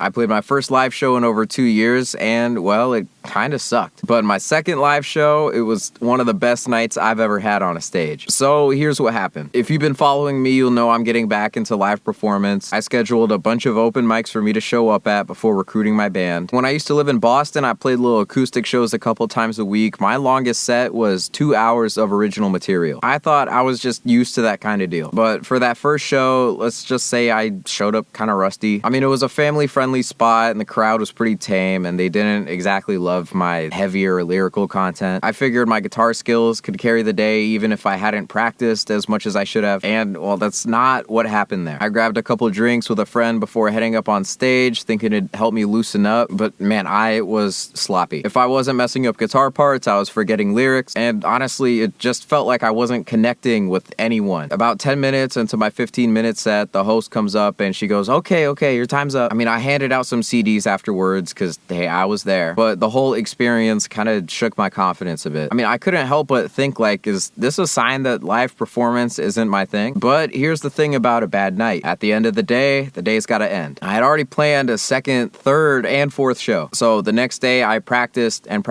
I played my first live show in over 2 years, and, well, it kinda sucked. But my second live show, it was one of the best nights I've ever had on a stage. So here's what happened. If you've been following me, you'll know I'm getting back into live performance. I scheduled a bunch of open mics for me to show up at before recruiting my band. When I used to live in Boston, I played little acoustic shows a couple times a week. My longest set was 2 hours of original material. I thought I was just used to that kind of deal. But for that first show, let's just say I showed up kind of rusty. I mean, it was a family-friendly spot, and the crowd was pretty tame, and they didn't exactly love my heavier lyrical content. I figured my guitar skills could carry the day even if I hadn't practiced as much as I should have, and, well, that's not what happened there. I grabbed a couple drinks with a friend before heading up on stage, thinking it'd help me loosen up, but man, I was sloppy. If I wasn't messing up guitar parts, I was forgetting lyrics, and honestly, it just felt like I wasn't connecting with anyone. About 10 minutes into my 15-minute set, the host comes up and she goes, okay, your time's up. I mean, I handed out some CDs afterwards because, hey, I was there, but the whole experience kind of shook my confidence a bit. I mean, I couldn't help but think, like, is this a sign that live performance isn't my thing? But here's the thing about a bad night. At the end of the day's gotta end. I had already planned a second, third, and fourth show. So the next day, I practiced, and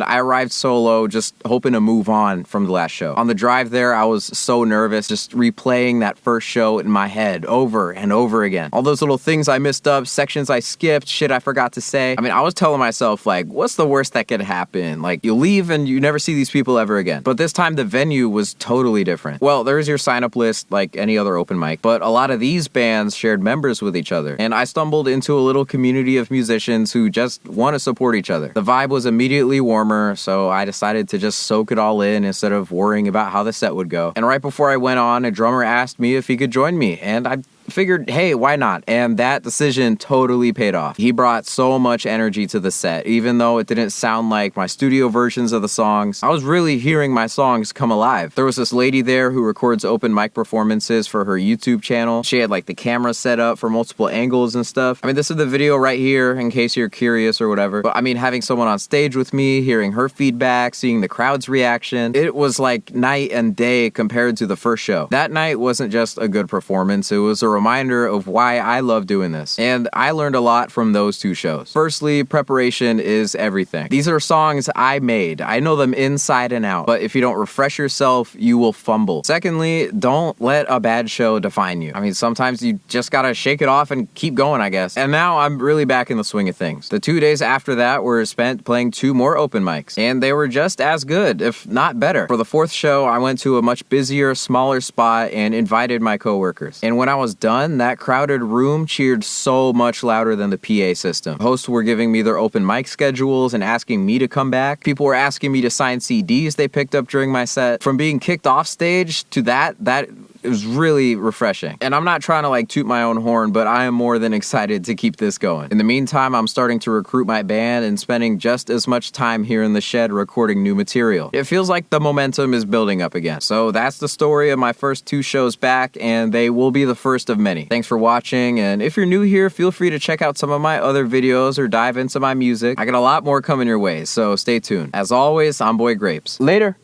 I arrived solo, just hoping to move on from the last show. On the drive there, I was so nervous, just replaying that first show in my head over and over again. All those little things I missed up, sections I skipped, shit I forgot to say. I mean, I was telling myself, like, what's the worst that could happen? Like, you leave and you never see these people ever again. But this time, the venue was totally different. Well, there's your sign-up list like any other open mic, but a lot of these bands shared members with each other, and I stumbled into a little community of musicians who just want to support each other. The vibe was immediately warmer, so I decided to just soak it all in instead of worrying about how the set would go. And right before I went on, a drummer asked me if he could join me, and I figured, hey, why not? And that decision totally paid off. He brought so much energy to the set. Even though it didn't sound like my studio versions of the songs, I was really hearing my songs come alive. There was this lady there who records open mic performances for her YouTube channel. She had like the camera set up for multiple angles and stuff. I mean, this is the video right here in case you're curious or whatever. But I mean, having someone on stage with me, hearing her feedback, seeing the crowd's reaction, it was like night and day compared to the first show. That night wasn't just a good performance, it was a reminder of why I love doing this. And I learned a lot from those two shows. Firstly, preparation is everything. These are songs I made. I know them inside and out. But if you don't refresh yourself, you will fumble. Secondly, don't let a bad show define you. I mean, sometimes you just gotta shake it off and keep going, I guess. And now I'm really back in the swing of things. The 2 days after that were spent playing 2 more open mics, and they were just as good, if not better. For the 4th show, I went to a much busier, smaller spot and invited my coworkers. And when I was done, that crowded room cheered so much louder than the PA system. Hosts were giving me their open mic schedules and asking me to come back. People were asking me to sign CDs they picked up during my set. From being kicked off stage to that it was really refreshing. And I'm not trying to like toot my own horn, but I am more than excited to keep this going. In the meantime, I'm starting to recruit my band and spending just as much time here in the shed recording new material. It feels like the momentum is building up again. So that's the story of my first 2 shows back, and they will be the first of many. Thanks for watching, and if you're new here, feel free to check out some of my other videos or dive into my music. I got a lot more coming your way, so stay tuned. As always, I'm Boy Grapes. Later!